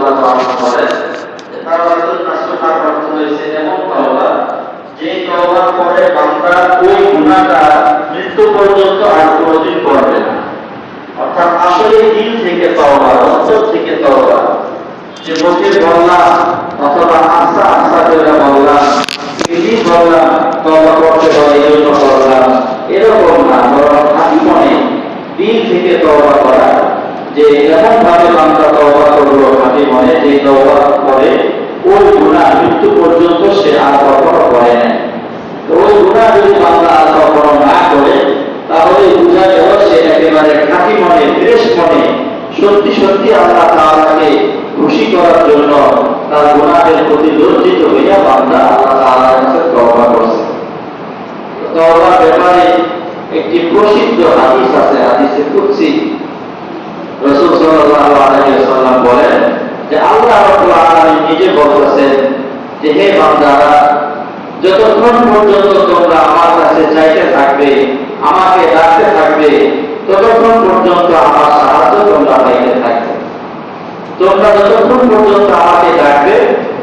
রাদিয়াল্লাহু আনহু বলেন যে তাওবাতুন নাসুহা অর্থ হয়েছে এমন তওবা যে তওবার পরে বান্দা ওই গুনাহটা মৃত্যু পর্যন্ত আর কোনোদিন করবে না। অর্থাৎ আসলে দিল থেকে তওবা, অন্তর থেকে তওবা, যে মুখে বললাম অথবা আস্তে আস্তে করে বললাম, এমনি বললাম তওবা করতে হয় এই জন্য বললাম, এরকম না, বরং খাঁটি মনে দিল থেকে তওবা করা। যে এমন ভাবে বান্দা তওবা করলো খাঁটি মনে, যে তওবা করে ওই গুনাহ মৃত্যু পর্যন্ত সে আর কখনো করে না। তো ওই গুনাহ যদি বান্দা আর কখনো না করে, তাহলে বুঝা গেল সে একেবারে খাঁটি মনে, ফ্রেশ মনে সত্যি সত্যি আল্লাহ তাআলাকে খুশি করার জন্য তার গুনাহের প্রতি লজ্জিত হইয়া বান্দা আল্লাহ তাআলার কাছে তওবা করছে। তওবার ব্যাপারে একটি প্রসিদ্ধ হাদিস আছে, হাদিসে কুদসি। রাসূল সাল্লাল্লাহু আলাইহি ওয়াসাল্লাম বলেন যে আল্লাহ রাব্বুল আলামিন নিজে বলতেছেন যে হে বান্দারা, যতক্ষণ পর্যন্ত তোমরা আমার কাছে চাইতে থাকবে, আমাকে ডাকতে থাকবে, ততক্ষণ পর্যন্ত আমার সাহায্য তোমরা পাইতে থাকবে। তোমরা যতক্ষণ পর্যন্ত আমাকে ডাকবে,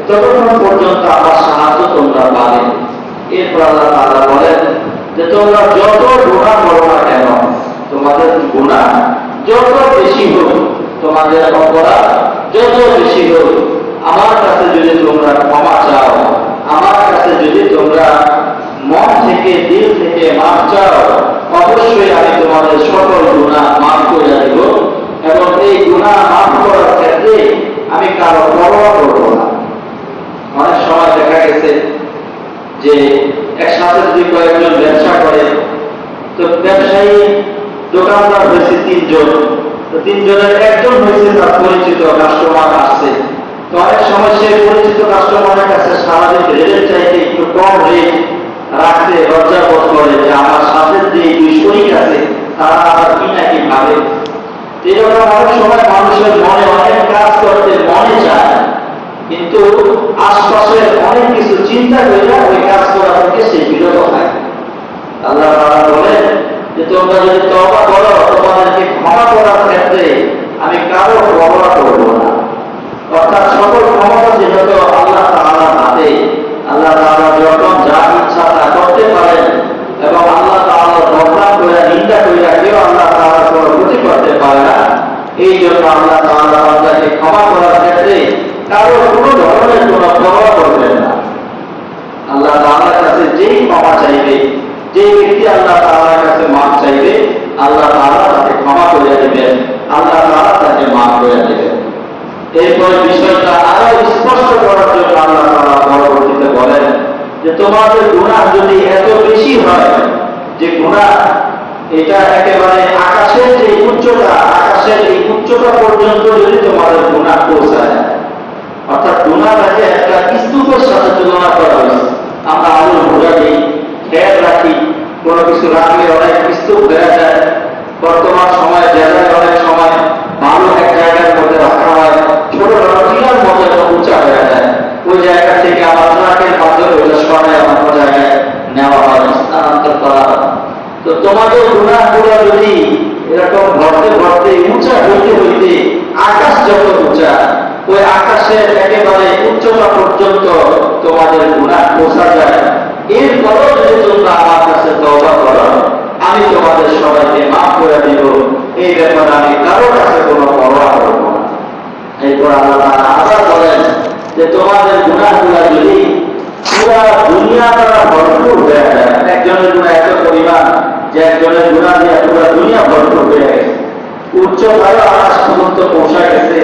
ততক্ষণ পর্যন্ত আমার সাহায্য তোমরা পাবে। এরপর আল্লাহ তাআলা বলেন যে তোমরা যত গুনাহ করো না কেন, তোমাদের গুনাহ যত বেশি হোক, তোমাদের অপরাধ যত বেশি হোক, আমার কাছে যদি তোমরা ক্ষমা চাও, আমার কাছে যদি তোমরা মন থেকে দিল থেকে মাফ চাও, অবশ্যই আমি তোমাদের সকল গুনাহ মাফ করে দেব। এবং এই গুনাহ মাফ করার ক্ষেত্রে আমি কারো পরোয়া করব না। অনেক সময় দেখা গেছে যে একসাথে যদি কয়েকজন ব্যবসা করে, তো ব্যবসায়ী দোকানদার হয়েছে তিনজন, তো তিনজনের একজন হয়েছে তার পরিচিত কাস্টমার আসছে। তো অনেক সময় সে পরিচিত কাস্টমারের কাছে স্বাভাবিক রেটের চাইতে একটু কম রেট রাখতে লজ্জা বোধ করে যে আমার সাথে যে দুই শরীক আছে তারা আবার কি নাকি ভাবে। এরকম অনেক সময় মানুষের মনে অনেক কাজ করতে মনে চায়, কিন্তু আশপাশের অনেক কিছু চিন্তা করে ওই কাজ করা থেকে সে বিরত থাকে। আল্লাহ তাআলা বলেন যে তোমরা যদি তওবা করো, তোমাদেরকে ক্ষমা করার ক্ষেত্রে আমি কারো পরোয়া করব না। অর্থাৎ সকল ক্ষমতা যেহেতু আল্লাহ তাআলার হাতে, আল্লাহ তাআলা যখন যা ইচ্ছা তা করতে পারেন, এবং আল্লাহ তাআলার বদনাম করে নিন্দা করে কেউ আল্লাহ তাআলার কোনো ক্ষতি করতে পারে না। এই জন্য আল্লাহ তাআলা বান্দাকে ক্ষমা করার ক্ষেত্রে কারো কোনো ধরনের কোনো পরোয়া করবেন না। আল্লাহ তাআলার কাছে যেই ক্ষমা চাইবে, যে ব্যক্তি আল্লাহ তাআলার কাছে মাফ চাইবে, আল্লাহ তাআলা তাকে ক্ষমা করে দেবেন, আল্লাহ তাআলা তাকে মাফ করে দেবেন। এরপর বিষয়টা আরো স্পষ্ট করার জন্য আল্লাহ তাআলা পরবর্তীতে বলেন যে তোমাদের গুনাহ যদি এত বেশি হয় যে গুনাহ এটা একেবারে আকাশের যে উচ্চতা, আকাশের এই উচ্চতা পর্যন্ত যদি তোমাদের গুনাহ পৌঁছায়, অর্থাৎ গুনাহটাকে একটা স্তূপের সাথে তুলনা করা হয়েছে। আমরা আলুর ভোজা দিই, খেয়াল রাখি, কোনো কিছু রাখলে অনেক স্তূপ হয়ে যায়। বর্তমান সময়ে জায়গায় অনেক সময় ভালো এক জায়গার মধ্যে রাখা হয়, ছোট টিলার মধ্যে উঁচা হয়ে যায়, ওই জায়গা থেকে আবার ট্রাকের মাধ্যমে ওইটা সরাই অন্য জায়গায় নেওয়া হয়, স্থানান্তর করা হয়। তো তোমাদের গুনাহগুলো যদি এরকম ভরতে ভরতে উঁচা হইতে হইতে আকাশ যত উঁচা, ওই আকাশের একেবারে উচ্চতা পর্যন্ত তোমাদের গুনাহ পৌঁছা যায়, এরপরও যদি তোমরা আমার কাছে তওবা করো, আমি তোমাদের সবাইকে মাফ করে দিব। এই ব্যাপারে আমি কারো কাছে কোনো পরোয়া করব না। এরপর আল্লাহ তাআলা আবার বলেন যে তোমাদের গুনাহগুলো যদি পুরা দুনিয়া দ্বারা ভরপুর হয়ে যায়, একজনের গুনাহ এত পরিমাণ যে একজনের গুনাহ দিয়ে পুরা দুনিয়া ভরপুর হয়ে গেছে, উচ্চতায় আকাশ পর্যন্ত পৌঁছা গেছে,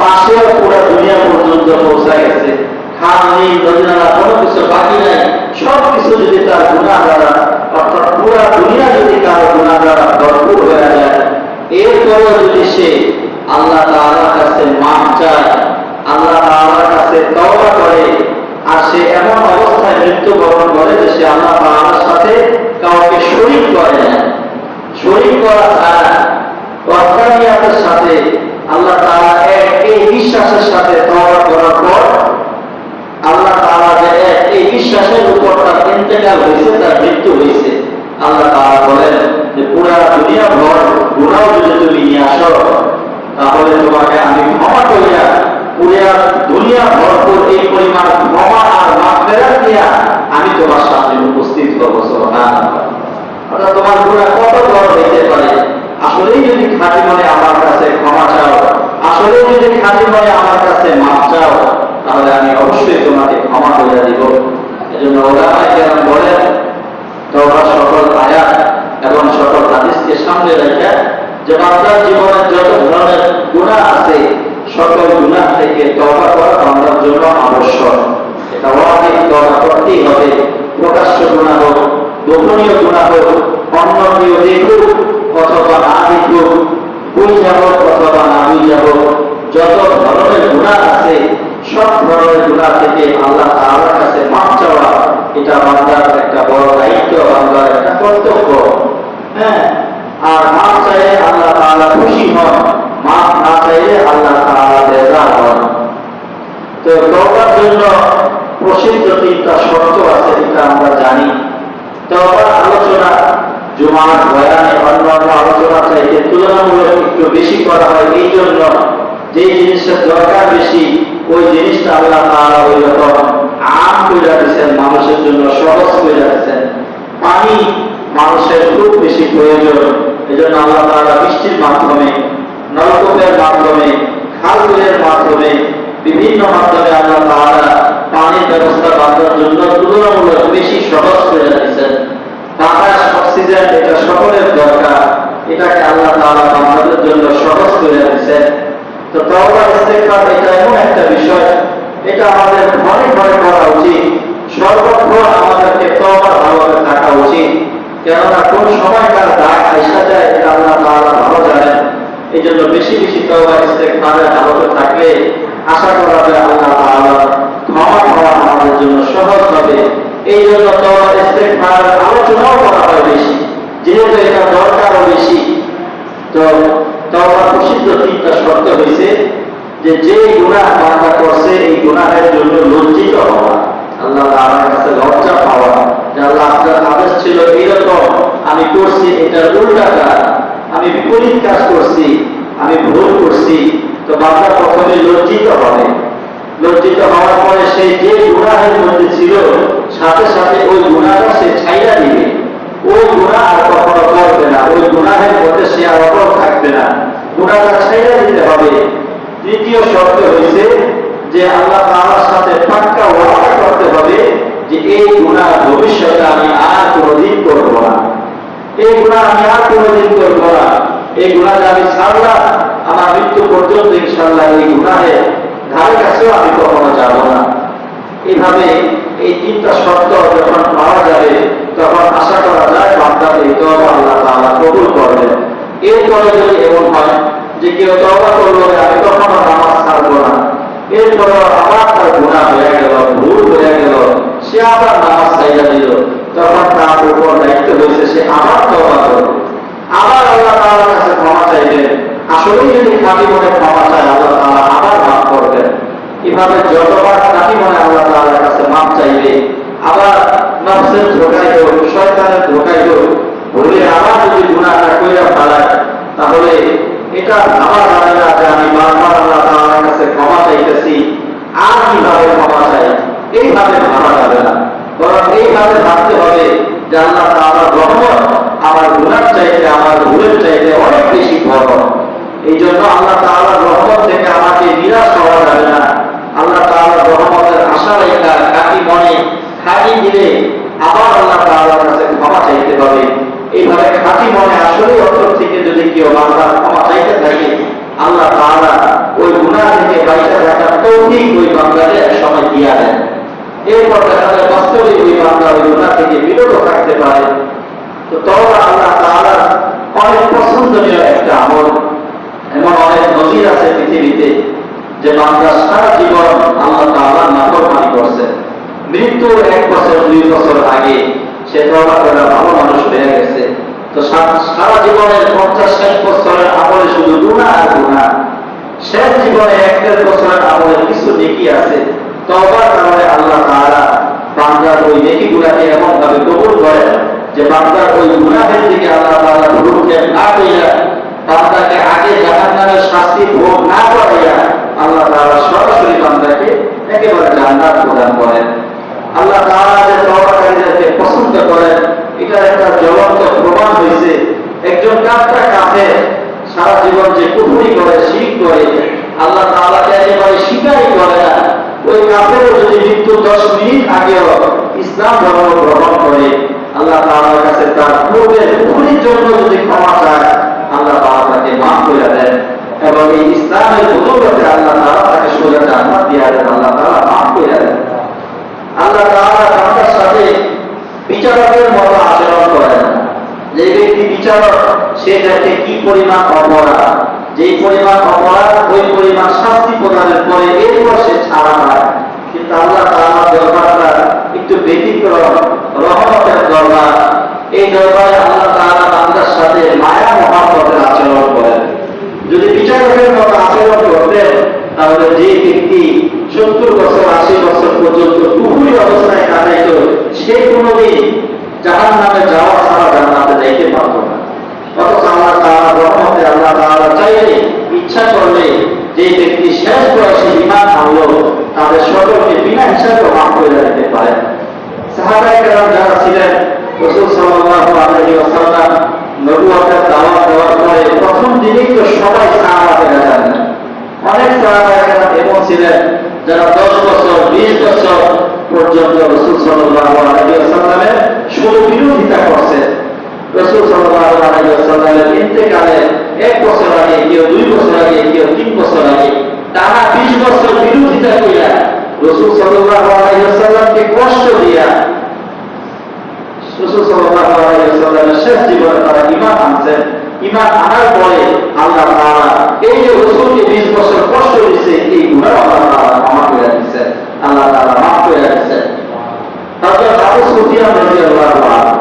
পাশেও পুরা দুনিয়া পর্যন্ত পৌঁছা গেছে, খাল নেই, নদী নালা কোনো কিছু বাকি নাই, সব কিছু যদি তার গুনাহ দ্বারা, অর্থাৎ পুরা দুনিয়া যদি কারো গুনাহ দ্বারা ভরপুর হয়ে যায়, এরপরও যদি সে আল্লাহ তাআলার কাছে মাফ চায়, আল্লাহ তাআলার কাছে তওবা করে, আর সে এমন অবস্থায় মৃত্যুবরণ করে যে সে আল্লাহ তাআলার সাথে কাউকে শরীক করে না, শরীক করা ছাড়া ওয়াহদানিয়াতের সাথে আল্লাহ তাআলা এই বিশ্বাসের সাথে তওবা করার পর আল্লাহ তাআলা যে এই বিশ্বাসের উপর তার ইন্তেকাল হয়েছে, তার মৃত্যু হয়েছে, আল্লাহ তাআলা বলেন যে পুরা দুনিয়া ভর গুনাহ যদি তুমি নিয়ে আসো, তাহলে তোমাকে আমি ক্ষমা করিয়া পুরা দুনিয়া ভরপুর এই পরিমাণ ক্ষমা আর মাগফিরাত নিয়ে আমি তোমার সামনে উপস্থিত হব। সুবহানাল্লাহ। অর্থাৎ তোমার গুনাহ কত বড় হইতে পারে, আসলেই যদি খাঁটি মনে আমার কাছে ক্ষমা চাও, আসলেই যদি খাঁটি মনে আমার কাছে মাফ চাও, তাহলে আমি অবশ্যই তোমাকে ক্ষমা করে দিব। এজন্য ওলামায়ে কেরাম বলেন, তওবার সকল আয়াত এবং সকল হাদিসকে সামনে রেখে যে বান্দার জীবনে যত ধরনের গুনাহ আছে, সকল গুনাহ থেকে তওবা করা বান্দার জন্য আবশ্যক। এটা ওয়াজিব, তওবা করতেই হবে। প্রকাশ্য গুনাহ হোক, গোপনীয় গুনাহ হোক, অন্য কেউ দেখুক অথবা না দেখুক, বুঝ যাব অথবা না বুঝ যাব, যত ধরনের গুনাহ আছে সব ধরনের গুনাহ থেকে আল্লাহ তাআলার কাছে মাফ চাওয়া, এটা বান্দার একটা বড় দায়িত্ব, বান্দার একটা কর্তব্য। হ্যাঁ, আর মাফ চাইলে আল্লাহ তাআলা খুশি হন, মাফ না চাইলে আল্লাহ তাআলা বেজার হন। তো তওবার জন্য প্রসিদ্ধ তিনটা শর্ত আছে, এটা আমরা জানি। তওবার আলোচনা জুমার বয়ানে অন্যান্য আলোচনা চাইতে তুলনামূলক একটু বেশি করা হয়, এই জন্য যে জিনিসের দরকার বেশি ওই জিনিসটা আল্লাহ তাআলা ওই রকম আম করে দিয়েছেন, মানুষের জন্য সহজ করে দিয়েছেন। পানি মানুষের খুব বেশি প্রয়োজন, এজন্য আল্লাহ তাআলা বৃষ্টির মাধ্যমে, নলকূপের মাধ্যমে, খালবিলের মাধ্যমে, বিভিন্ন মাধ্যমে আল্লাহ তাআলা পানির ব্যবস্থা বাঁধার জন্য তুলনামূলক বেশি সহজ করে দিয়েছেন। বাতাস, অক্সিজেন, এটা সকলের দরকার, এটাকে আল্লাহ তাআলা বান্দাদের জন্য সহজ করে দিয়েছেন। তো তওবা ইস্তেগফার এটা এমন একটা বিষয়, এটা আমাদের ঘরে ঘরে করা উচিত। সর্বক্ষণ আমাদেরকে তওবা ভালোভাবে থাকা উচিত, কেননা কোন সময়কার দাগ আইসা যায় এটা আল্লাহ তাআলা ভালো জানেন। এই জন্য বেশি বেশি তওবা ইস্তেগফারে ভালোভাবে থাকলে আশা করা যায় আল্লাহ তাআলা ক্ষমা পাওয়া আমাদের জন্য সহজ হবে। এই জন্য তওবা ইস্তেগফার আলোচনাও করা হয় বেশি, যেহেতু এটা দরকারও বেশি। তো তওবার প্রসিদ্ধ তিনটা শর্ত হয়েছে যে যে গুনাহ বান্দা করছে এই গুনাহের জন্য লজ্জিত হওয়া, আল্লাহ তাআলার কাছে লজ্জা পাওয়া, যে আল্লাহ আপনার আদেশ ছিল এইরকম, আমি করছি এটার উল্টাটা, আমি বিপরীত কাজ করছি, আমি ভুল করছি। তো বান্দা প্রথমে লজ্জিত হবে, লজ্জিত হওয়ার পরে সে যে গুনাহের মধ্যে ছিল সাথে সাথে ওই গুনাহটা সে ছাইড়া দিবে, ওই গুনাহ আর কখনো করবে না, ওই গুনাহের মধ্যে সে আর অটল থাকবে না, গুনাহটা ছাইড়া দিতে হবে। তৃতীয় শর্ত হয়েছে যে আল্লাহ তাআলার সাথে পাক্কা ওয়াদা করতে হবে যে এই গুনাহ ভবিষ্যতে আমি আর কোনোদিন করব না, এই গুনাহ আমি আর কোনোদিন করব না, এই গুনাহ আমি ছাড়লাম, আমার মৃত্যু পর্যন্ত ইনশাআল্লাহ এই গুনাহের ধারে কাছেও আমি কখনো যাব না। এইভাবে এই তিনটা শর্ত যখন পাওয়া যাবে তখন আশা করা যায় বান্দার এই তওবা আল্লাহ তাআলা কবুল করবেন। এরপরে যদি এমন হয় যে কেউ তওবা করলো আমি কখনো নামাজ ছাড়বো না, এরপরে আবার তার গুনাহ হয়ে গেল, ভুল হয়ে গেল, সে আবার নামাজ ছাইড়া দিল, তখন তার উপর দায়িত্ব হয়েছে সে আবার তওবা করবে, আবার আল্লাহ তাআলার কাছে ক্ষমা চাইবেন। আসলে যদি খাঁটি মনে ক্ষমা চায় আল্লাহ তাআলা আবার মাফ করবেন। এভাবে যতবার খাঁটি মনে আল্লাহ তাআলার কাছে মাফ চাইবে, আবার নফসের ধোঁকায় হোক, শয়তানের ধোঁকায় হোক, ভুলে আবার যদি গুনাহটা কইরা ফেলায়, তাহলে এটা ভাবা যাবে না যে আমি বারবার আল্লাহ তাআলার কাছে ক্ষমা চাইতেছি, আর কিভাবে ক্ষমা চাই, এইভাবে ভাবা যাবে না। বরং এইভাবে ভাবতে হবে যে আল্লাহ তাআলার রহমত আমার গুনাহ চাইতে, আমার ভুলের চাইতে অনেক বেশি বড়। এই জন্য আল্লাহ তাআলার রহমত থেকে আমাকে নিরাশ হওয়া যাবে না। আল্লাহ তাআলার রহমতের আশা রেখা খাঁটি মনে, খাঁটি দিলে আবার আল্লাহ তাআলার কাছে ক্ষমা চাইতে হবে। এইভাবে খাঁটি মনে আসলে অন্তর থেকে যদি কেউ বারবার ক্ষমা চাইতে থাকে, আল্লাহ তাআলা ওই গুনাহ থেকে বাইরে থাকার তৌফিক ওই বান্দাকে এক সময় দিয়া দেন। এরপর দেখা যায় বাস্তবে ওই বান্দা ওই গুনাহ থেকে বিরত থাকতে পারে। তো তওবা আল্লাহ তাআলার অনেক পছন্দনীয় একটা আমল। এমন অনেক নজির আছে পৃথিবীতে যে বান্দা সারা জীবন আল্লাহ তাআলার নাফরমানি করছে, মৃত্যুর 1 বছর 2 বছর আগে সে তওবা করে ভালো মানুষ হয়ে গেছে। তো সারা জীবনের 50-60 বছরের আমলে শুধু গুনাহ আর গুনাহ, শেষ জীবনে 1-1.5 বছরের আমলে কিছু নেকি আছে। তওবার কারণে আল্লাহ তাআলা বান্দার ওই নেকিগুলোকে এমন ভাবে কবুল করেন যে বান্দার ওই গুনাহের দিকে আল্লাহ তাআলা ভ্রুক্ষেপ না কইরা বান্দাকে আগে জাহান্নামের শাস্তি ভোগ না করাইয়া আল্লাহ তাআলা সরাসরি বান্দাকে একেবারে জান্নাত প্রদান করেন। আল্লাহ তাআলা যে তওবাকারীদেরকে পছন্দ করেন এটার একটা জ্বলন্ত প্রমাণ হয়েছে একজন কাফের সারা জীবন যে কুফরি করে, শিরক করে, আল্লাহ তাআলাকে একেবারে স্বীকারই করে না, ওই কাফেরও যদি মৃত্যু 10 মিনিট আগেও ইসলাম ধর্ম গ্রহণ করে আল্লাহ তাআলার কাছে তার পূর্বের কুফরির জন্য যদি ক্ষমা চায় আল্লাহ তাআলা তাকে মাফ করে দেন এবং এই ইসলামের বদৌলতে আল্লাহ তাআলা তাকে সোজা জান্নাত দিয়ে দেন, আল্লাহ তাআলা মাফ করে দেন। আল্লাহ তাআলা তার সাথে বিচারকের মতো আচরণ করেন। যে ব্যক্তি বিচারক সে দেখে কি পরিমাণ অপরাধ, যেই পরিমাণ অপরাধ ওই পরিমাণ শাস্তি প্রদানের পরে এরপর সে ছাড়া পায়। কিন্তু আল্লাহ তাআলার দরবারটা একটু ব্যতিক্রম, রহমতের দরবার। এই দরবারে আল্লাহ তাআলা বান্দার সাথে মায়া মহব্বতের আচরণ করেন। যদি বিচারকের মতো আচরণ করতেন তাহলে যে ব্যক্তি 70 বছর 80 বছর পর্যন্ত কুফরি অবস্থায় কাটাইত সে কোনোদিন জাহান্নামে যাওয়া ছাড়া জান্নাতে যাইতে পারত না। অথচ আল্লাহ তাআলার রহমতে আল্লাহ তাআলা চাইলে, ইচ্ছা করলে যে ব্যক্তি শেষ বয়সে ঈমান আনলো তাদের সকলকে বিনা হিসাবে মাফ করে দিতে পারেন। সাহাবায়ে কেরাম যারা ছিলেন রাসূল সাল্লাল্লাহু আলাইহি ওয়াসাল্লাম নবুয়তের দাওয়াত দেওয়ার পরে প্রথম দিনেই তো সবাই সাহাবাতে যান। অনেক সাহাবায়ে কেরাম এমন ছিলেন যারা 10 বছর 20 বছর পর্যন্ত রাসূল সাল্লাল্লাহু আলাইহি ওয়াসাল্লামের শুধু বিরোধিতা করছেন। রাসূল সাল্লাল্লাহু আলাইহি ওয়াসাল্লামের ইন্তেকালে 1 বছর আগে, কেউ 2 বছর আগে, কেউ 3 বছর আগে টানা 20 বছর বিরোধিতা কইরা রাসূল সাল্লাল্লাহু আলাইহি ওয়াসাল্লামকে কষ্ট দিয়া রাসূল সাল্লাল্লাহু আলাইহি ওয়াসাল্লামের শেষ জীবনে তারা ঈমান আনছেন। ঈমান আনার পরে আল্লাহ তাআলা এই যে রাসূলকে 20 বছর কষ্ট দিয়েছে এই গুনাহ আল্লাহ তাআলা মাফ করে দিয়েছেন, আল্লাহ তাআলা মাফ করে দিয়েছেন। হযরত আবু সুফিয়ান রাদিয়াল্লাহু আনহু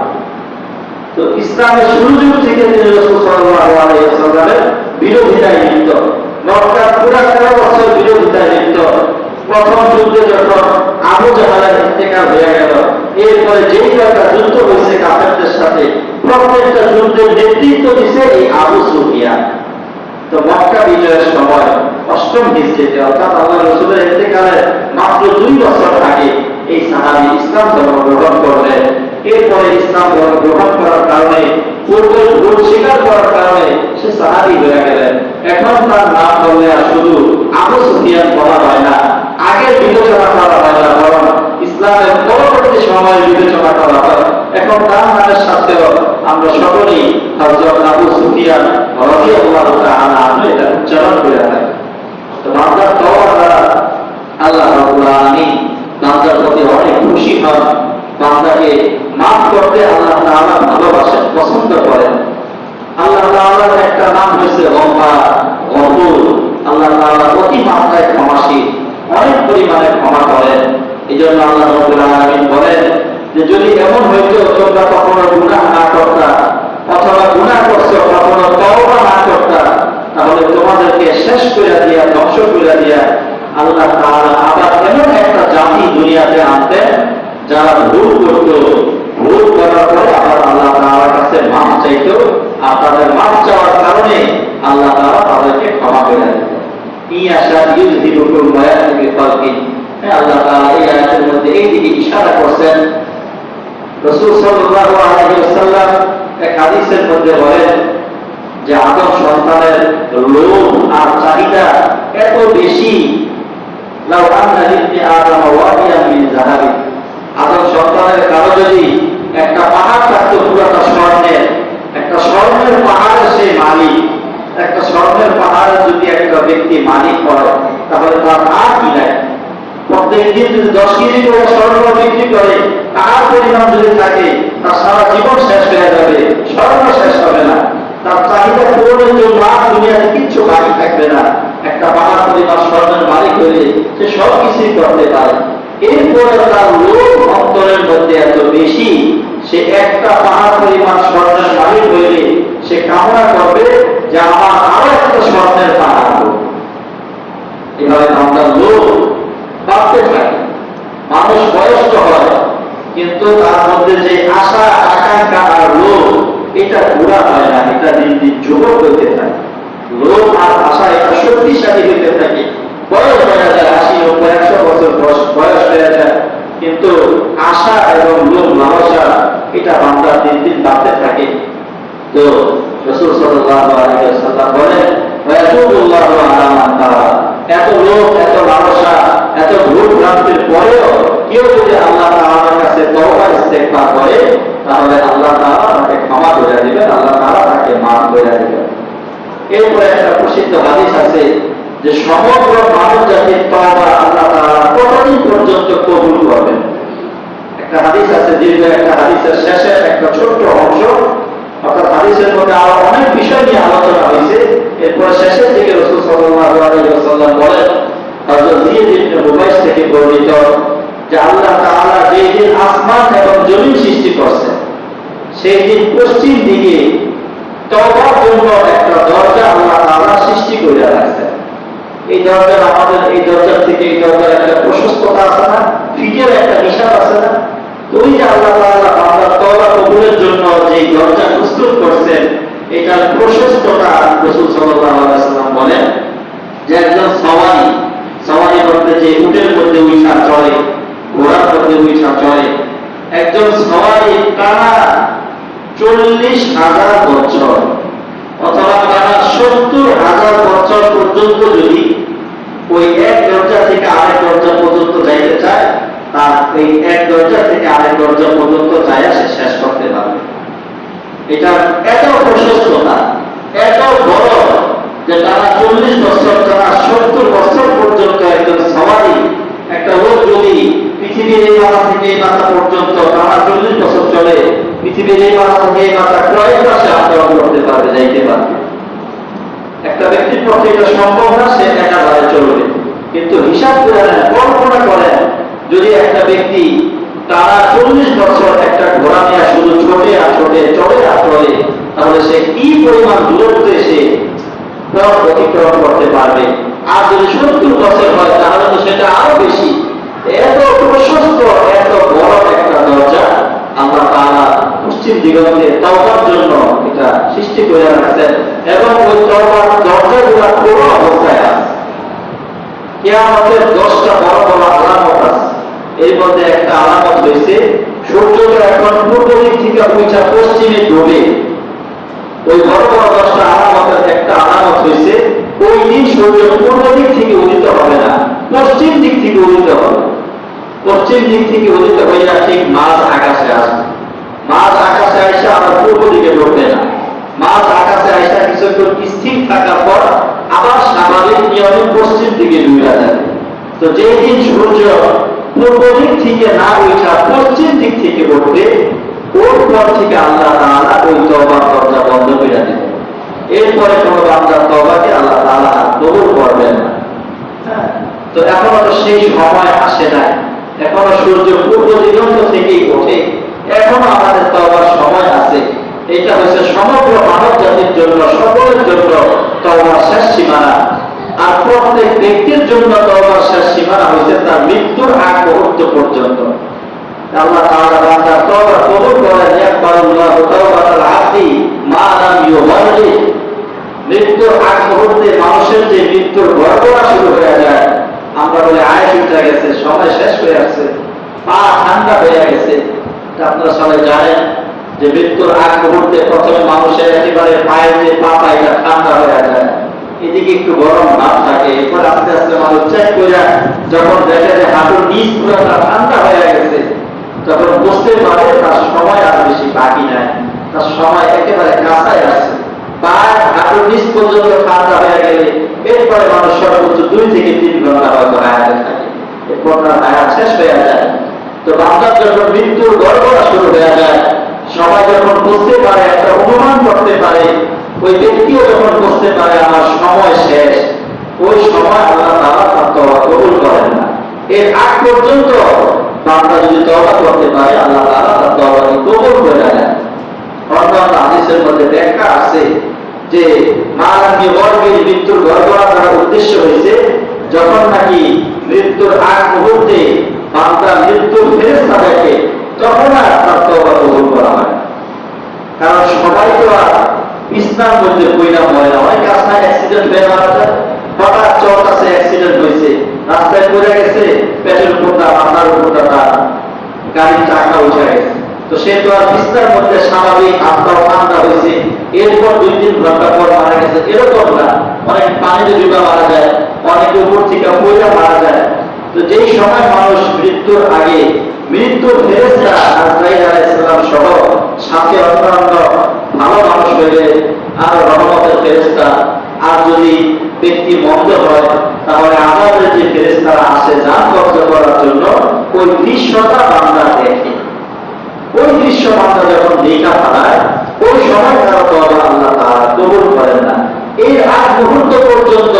তো ইসলামের শুরু থেকে তিনি রাসূল সাল্লাল্লাহু আলাইহি ওয়াসাল্লামের বিরোধিতায় লিপ্ত, মক্কার পুরা 13 বছর বিরোধিতায় লিপ্ত। প্রথম যুদ্ধে যখন আবু জাহলের ইন্তেকাল হয়ে গেল, এরপরে যেই কয়েকটা যুদ্ধ হয়েছে কাফেরদের সাথে প্রত্যেকটা যুদ্ধের নেতৃত্ব দিয়েছে এই আবু সুফিয়ান। তো মক্কা বিজয়ের সময় 8ম হিজরিতে অর্থাৎ আল্লাহর রাসূলের ইন্তেকালের মাত্র 2 বছর আগে এই সাহাবী ইসলাম ধর্ম গ্রহণ করলেন। এরপরে ইসলাম ধর্ম গ্রহণ করার কারণে, পূর্বের ভুল স্বীকার করার কারণে সে সাহাবী হয়ে গেলেন। এখন তার নাম বললে আর শুধু আবু সুফিয়ান বলা হয় না, আগের বিবেচনা করা হয় না, বরং ইসলামের পরবর্তী সময়ে বিবেচনা করা হয়। এখন তার নামের সাথেও আমরা সকলেই হযরত আবু সুফিয়ান রাদিয়াল্লাহু তাআলা আনহু এটা উচ্চারণ করে থাকি। তো বান্দার তওবা দ্বারা আল্লাহ রাব্বুল আলামিন বান্দার প্রতি অনেক খুশি হন, বান্দাকে মাফ করতে আল্লাহ তাআলা ভালোবাসেন, পছন্দ করেন। আল্লাহ তাআলার একটা নাম হয়েছে গফফার, গফুর। আল্লাহ তাআলা অতি মাত্রায় ক্ষমাশীল, অনেক পরিমাণে ক্ষমা করেন। এজন্য আল্লাহ রাব্বুল আলামিন বলেন যে যদি এমন হইতো তোমরা কখনো গুনাহ না করতা অথবা গুনাহ করছো কখনো তওবা না করতা তাহলে তোমাদেরকে শেষ করে দিয়া, ধ্বংস করে দিয়া আল্লাহ তাআলা আবার এমন একটা জাতি দুনিয়াতে আনতেন যারা ভুল করতো, ভুল করার পরে আবার আল্লাহ তাআলার কাছে মাফ চাইতো, আর তাদের মাফ চাওয়ার কারণে আল্লাহ তাআলা তাদেরকে ক্ষমা করে দিতেন। ইয়াশা ইউযহিবুকুম ওয়া ইয়াতি বিখালকিন। আল্লাহ তাআলা এই আয়াতের মধ্যে এই দিকে ইশারা করছেন। রাসূল সাল্লাল্লাহু আলাইহি ওয়াসাল্লাম এক হাদিসের মধ্যে বলেন যে আদম সন্তানের লোভ আর চাহিদা এত বেশি, লাউ আন্না লিবনি আদম ওয়াদিয়ান মিন যাহাবি, আদম সন্তানের কারো যদি একটা পাহাড় থাকতো পুরোটা স্বর্ণের, একটা স্বর্ণের পাহাড়ের সে মালিক, একটা স্বর্ণের পাহাড়ের যদি একটা ব্যক্তি মালিক হয় তাহলে তার আর কি নাই। প্রত্যেকদিন যদি 10 কেজি করে স্বর্ণ বিক্রি করে তার পরিমাণ যদি থাকে তার সারা জীবন শেষ হয়ে যাবে, স্বর্ণ শেষ হবে না। তার চাহিদা পূরণের জন্য আর দুনিয়াতে কিচ্ছু বাকি থাকবে না। একটা পাহাড় পরিমাণ স্বর্ণের মালিক হলে সে সব কিছুই করতে পারে। এরপরে তার লোভ অন্তরের মধ্যে এত বেশি, সে একটা পাহাড় পরিমাণ স্বর্ণের মালিক হইলে সে কামনা করবে যে আমার আরো একটা স্বর্ণের পাহাড় হোক। এভাবে আমরা লোভ বাড়তে থাকে। মানুষ বয়স্ক হয় কিন্তু তার মধ্যে যে আশা, আকাঙ্ক্ষা আর লোভ এটা পুরা হয় না, এটা দিন দিন যুবক হইতে থাকে। লোভ আর আশা এটা শক্তিশালী হইতে থাকে। বয়স হয়ে যায় 80, 90, 100 বছর বয়স হয়ে যায়, কিন্তু আশা এবং লোভ লালসা এটা বান্দার দিন দিন বাড়তে থাকে। তো রাসূল সাল্লাল্লাহু আলাইহি ওয়াসাল্লাম বলেন, ওয়ায়াতুবুল্লাহু আলা মান তাবা, এত লোভ, এত লালসা, এত ভুল ভ্রান্তির পরেও কেউ যদি আল্লাহ তাআলার কাছে তওবা ইস্তেগফার করে, তাহলে আল্লাহ তাআলা তাকে ক্ষমা করে দিবেন, আল্লাহ তাআলা তাকে মাফ করে দিবেন। এরপরে একটা প্রসিদ্ধ হাদিস আছে যে সমগ্র মানব জাতির তওবা আল্লাহ তাআলা কতদিন পর্যন্ত কবুল করবেন। একটা হাদিস আছে, দীর্ঘ একটা হাদিসের শেষে একটা ছোট্ট অংশ, অর্থাৎ হাদিসের মধ্যে আরো অনেক বিষয় নিয়ে আলোচনা হয়েছে। এরপর শেষের দিকে রাসূল সাল্লাল্লাহু আলাইহি ওয়াসাল্লাম বলেন, হযরত যিদ ইবনে মুবাইস থেকে বর্ণিত, যে আল্লাহ তাআলা যেই দিন আসমান এবং জমিন সৃষ্টি করছেন, সেই দিন পশ্চিম দিকে তওবার জন্য একটা দরজা আল্লাহ তাআলা সৃষ্টি করে রাখছেন। এই দরজার আমাদের এই দরজার থেকে এই দরজার একটা প্রশস্ততা আছে না, ফিটের একটা হিসাব আছে না। তো ওই যে আল্লাহ তাআলা বান্দার তওবা কবুলের জন্য যে দরজা প্রস্তুত করছেন, এটার প্রশস্ততা রাসূল সাল্লাল্লাহু আলাইহি ওয়াসাল্লাম বলেন যে একজন সওয়ারি করতে, যে উটের মধ্যে উঠা চলে, ঘোড়ার মধ্যে উঠা চলে, একজন সওয়ারি টানা 40,000 বছর অথবা টানা 70,000 বছর পর্যন্ত যদি ওই এক দরজা থেকে আরেক দরজা পর্যন্ত যাইতে চায়, তার এই এক দরজা থেকে আরেক দরজা পর্যন্ত যায় সে শেষ করতে পারবে। এটা এত প্রশস্ততা, এত বড়, যে টানা 40 বছর, টানা 70 বছর পর্যন্ত একজন সওয়ারি, একটা লোক যদি পৃথিবীর এই মাথা থেকে এই মাথা পর্যন্ত টানা 40 বছর চলে, পৃথিবীর এই মাথা থেকে এই মাথা কয়েক মাসে আন্দোলন করতে পারবে, যাইতে পারবে। একটা ব্যক্তির পক্ষে এটা সম্ভব না, সে একাধারে চলবে। কিন্তু হিসাব করে নেন, কল্পনা করেন, যদি একটা ব্যক্তি টানা 40 বছর একটা ঘোড়া নিয়ে শুধু ছোটে আর ছোটে, চড়ে আর চড়ে, তাহলে সে কি পরিমাণ দূরত্বে সে পথ অতিক্রম করতে পারবে। আর যদি 70 বছর হয়, তাহলে তো সেটা আরো বেশি। এত প্রশস্ত, এত বড় একটা দরজা আল্লাহ তাআলা পশ্চিম দিগন্তে তওবার জন্য এটা সৃষ্টি করে রাখছেন, এবং ওই তওবার দরজাগুলো খোলা অবস্থায় আছে। কিয়ামতের 10টা বড় বড় আলামত আছে। এর মধ্যে একটা আলামত হয়েছে, সূর্যটা এখন পূর্ব দিক থেকে উঠা পশ্চিমে ডুবে। ওই বড় বড় 10টা আলামতের একটা আলামত হয়েছে, ওই দিন সূর্য পূর্ব দিক থেকে উদিত হবে না, পশ্চিম দিক থেকে উদিত হবে। পশ্চিম দিক থেকে উদিত হইয়া ঠিক মাঝ আকাশে আসবে। মাঝ আকাশে আইসা আবার পূর্ব দিকে ঢুকবে না, মাঝ আকাশে আইসা কিছুক্ষণ স্থির থাকার পর আবার স্বাভাবিক নিয়মে পশ্চিম দিকে ডুবে যাবে। তো যেই দিন সূর্য পূর্ব দিক থেকে না উঠা পশ্চিম দিক থেকে উঠবে, ওর পর থেকে আল্লাহ তাআলা ওই তওবার দরজা বন্ধ করে দেবে। এরপরে কোনো বান্দার তওবাকে আল্লাহ তাআলা কবুল করবেন না। তো এখনো তো সেই সময় আসে নাই, এখনো সূর্য পূর্ব দিগন্ত থেকেই ওঠে, এখনো আমাদের তওবার সময় আছে। এটা হচ্ছে সমগ্র মানব জাতির জন্য, সকলের জন্য তওবার শেষ সীমানা। আর প্রত্যেক ব্যক্তির জন্য তওবার শেষ সীমানা হয়েছে তার মৃত্যুর আগ মুহূর্ত পর্যন্ত। আল্লাহ তাআলা বান্দার তওবা কবুল করেন, ইয়াকবালুল্লাহু তাওবাতাল আবদি মা লাম ইউগররি। মৃত্যুর আগ মুহূর্তে মানুষের যে মৃত্যুর গড়গড়া শুরু হয়ে যায়, আমরা বলে আয়েশ উঠে গেছে, সময় শেষ হয়ে আসছে, পা ঠান্ডা হয়ে গেছে। আপনারা সবাই জানেন যে মৃত্যুর আগ মুহূর্তে প্রথমে মানুষের একেবারে পায়ের যে পাতা, এটা ঠান্ডা হয়ে যায়, এদিকে একটু গরম ভাব থাকে। এরপর আস্তে আস্তে মানুষ চেক করে যখন দেখে যে হাঁটুর নিচ পুরোটা ঠান্ডা হয়ে গেছে, তখন বুঝতে পারে তার সময় আর বেশি বাকি নাই, তার সময় একেবারে কাছায় আসছে। পায়ের হাঁটুর নিচ পর্যন্ত ঠান্ডা হয়ে গেলে এরপরে মানুষ সর্বোচ্চ 2 থেকে 3 ঘন্টা হয়তো হায়াতে থাকে, এরপর তার হায়াত শেষ হয়ে যায়। তো বান্দার যখন মৃত্যুর গড়গড়া শুরু হয়ে যায়, সবাই যখন বুঝতে পারে, একটা অনুমান করতে পারে, ওই ব্যক্তিও যখন বুঝতে পারে আমার সময় শেষ, ওই সময় আল্লাহ তাআলা তার তওবা কবুল করেন না। এর আগ পর্যন্ত বান্দা যদি তওবা করতে পারে, আল্লাহ তাআলা তার তওবাকে কবুল করে নেন। অন্যান্য হাদিসের মধ্যে ব্যাখ্যা আছে যে মালামি বর্গের মৃত্যুর গড়গড়া করার উদ্দেশ্য হয়েছে যখন নাকি মৃত্যুর আগ মুহূর্তে বান্দা মৃত্যুর ফেরেশতা দেখে, তখন আর তার তওবা কবুল করা হয়। কারণ সবাই তো আর বিছনার মধ্যে পয়লা মরে না, অনেক রাস্তায় অ্যাক্সিডেন্ট হয়ে মারা যায়, রাস্তায় পড়ে গেছে, পেটের উপরটা মাথার উপরটা তার গাড়ির চাকা উঠে গেছে। তো সে তো আর বিস্তার মধ্যে স্বাভাবিক আত্মাও ঠান্ডা হয়েছে, এরপর 2-3 ঘন্টা পর মারা গেছে, এরকম না। অনেক পানিতে ডুবে মারা যায়, অনেক উপর থেকে পড়ে মারা যায়। তো যেই সময় মানুষ মৃত্যুর আগে মৃত্যুর ফেরেশতা আজরাইল আলাইহিস সালাম সহ সাথে অন্যান্য ভালো মানুষ হইলে আর রহমতের ফেরেশতা, আর যদি ব্যক্তি মন্দ হয় তাহলে আযাবের যে ফেরেশতারা আসে জান কবজ করার জন্য, ওই দৃশ্যটা বান্দা দেখে। ওই দৃশ্য বান্দা যখন দেখা ফেলায়, ওই সময় তারা তওবা আল্লাহ তাআলা কবুল করেন না। এর আগ মুহূর্ত পর্যন্ত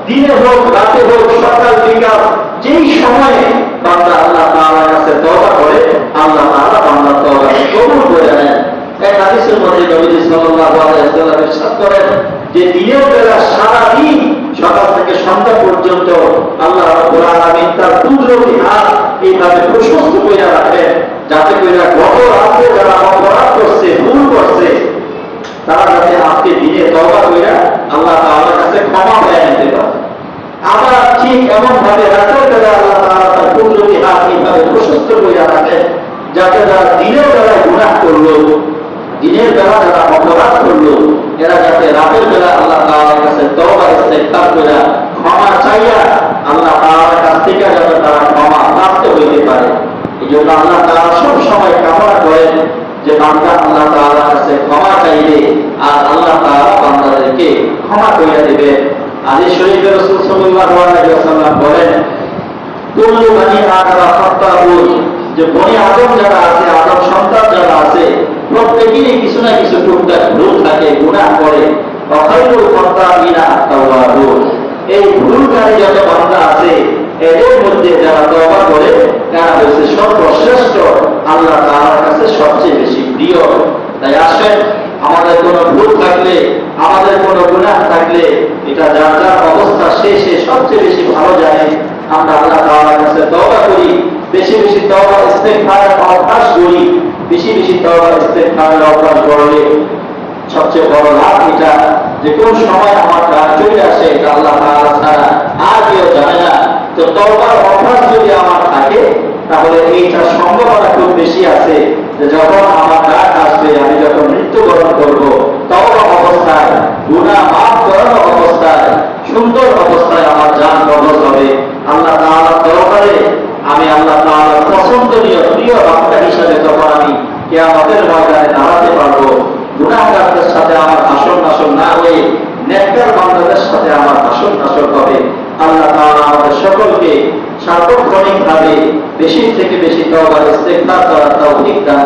দিনে হোক রাতে হোক সকাল বিকাল যেই সময়ে বান্দা আল্লাহ তাআলার কাছে তওবা করে, আল্লাহ তাআলা বান্দার তওবা কবুল করে নেন। এক হাদিসের মধ্যে নবী সাল্লাল্লাহু আলাইহি ওয়াসাল্লাম ইরশাদ করেন যে দিনের বেলা সারা দিন সকাল থেকে সন্ধ্যা পর্যন্ত আল্লাহ রাব্বুল আলামিন তার কুদরতি হাত এইভাবে প্রশস্ত করে রাখেন, যাতে করে গত রাতে যারা অপরাধ করছে, ভুল করছে, তারা যাতে আজকে দিনে তওবা করে আল্লাহ তাআলার কাছে ক্ষমা পেয়ে নিতে পারে। আবার ঠিক এমন ভাবে রাতের বেলা আল্লাহ তাআলা তার কুদরতি হাত এইভাবে প্রশস্ত করে রাখেন, যাতে যারা দিনের বেলায় গুনাহ করলো, দিনের বেলা যারা অপরাধ করলো, এরা যাতে রাতের বেলা আল্লাহ তাআলার কাছে তওবা ইস্তেগফার করে ক্ষমা চাইয়া আল্লাহ তাআলার কাছ থেকে যাতে তারা ক্ষমা প্রাপ্ত হইতে পারে। এই জন্য আল্লাহ তাআলা সব সময় কামনা করেন যে বান্দা আল্লাহ তাআলার কাছে ক্ষমা চাইবে আর আল্লাহ তাআলা বান্দাদেরকে ক্ষমা করে দিবে। হাদিস শরীফে রাসূল সাল্লাল্লাহু আলাইহি ওয়াসাল্লাম বলেন, কুল্লু বনি আদম খাত্তাউন, যে বনি আদম যারা আছে, আদম সন্তান যারা আছে, প্রত্যেকেরই কিছু না কিছু টুকটাক ভুল থাকে, গুনাহ করে। খায়রুল খাত্তাবিনা আত-তাওয়াবুন, এই ভুলকারী যত বান্দা আছে এদের মধ্যে যারা তওবা করে তারা হচ্ছে সর্বশ্রেষ্ঠ, আল্লাহ তাআলার কাছে সবচেয়ে বেশি প্রিয়। তাই আসেন, আমাদের কোনো ভুল থাকলে, আমাদের কোনো গুনাহ থাকলে, এটা যার যার অবস্থা সে সবচেয়ে বেশি ভালো জানে। আমরা আল্লাহ তাআলার কাছে তওবা করি, বেশি বেশি তওবা ইস্তেগফারের অভ্যাস করি। বেশি বেশি তওবা ইস্তেগফারের অভ্যাস করলে সবচেয়ে বড় লাভ এটা যে কোন সময় আমার কাজ চলে আসে এটা আল্লাহ তাআলা ছাড়া আর কেউ জানে না। তো তওবার অভ্যাস যদি আমার থাকে তাহলে এইটা সম্ভাবনা খুব বেশি আছে যে যখন আমার কাজ আসবে, আমি যখন মৃত্যুবরণ করব, তওবা অবস্থায়, গুনাহ মাফ করানো অবস্থায়, সুন্দর অবস্থায় আমার জান কবজ হবে। আল্লাহ তাআলার দরবারে আমি আল্লাহ তাআলার পছন্দনীয় প্রিয় বান্দা হিসেবে তখন আমি কিয়ামতের ময়দানে দাঁড়াতে পারবো। গুনাহগারদের সাথে আমার হাসর নাসর না হয়ে নেককার বান্দাদের সাথে আমার হাসর নাসর হবে। আল্লাহ তাআলা আমাদের সকলকে সার্বক্ষণিকভাবে বেশি থেকে বেশি তওবা ইস্তেগফার করার তৌফিক দান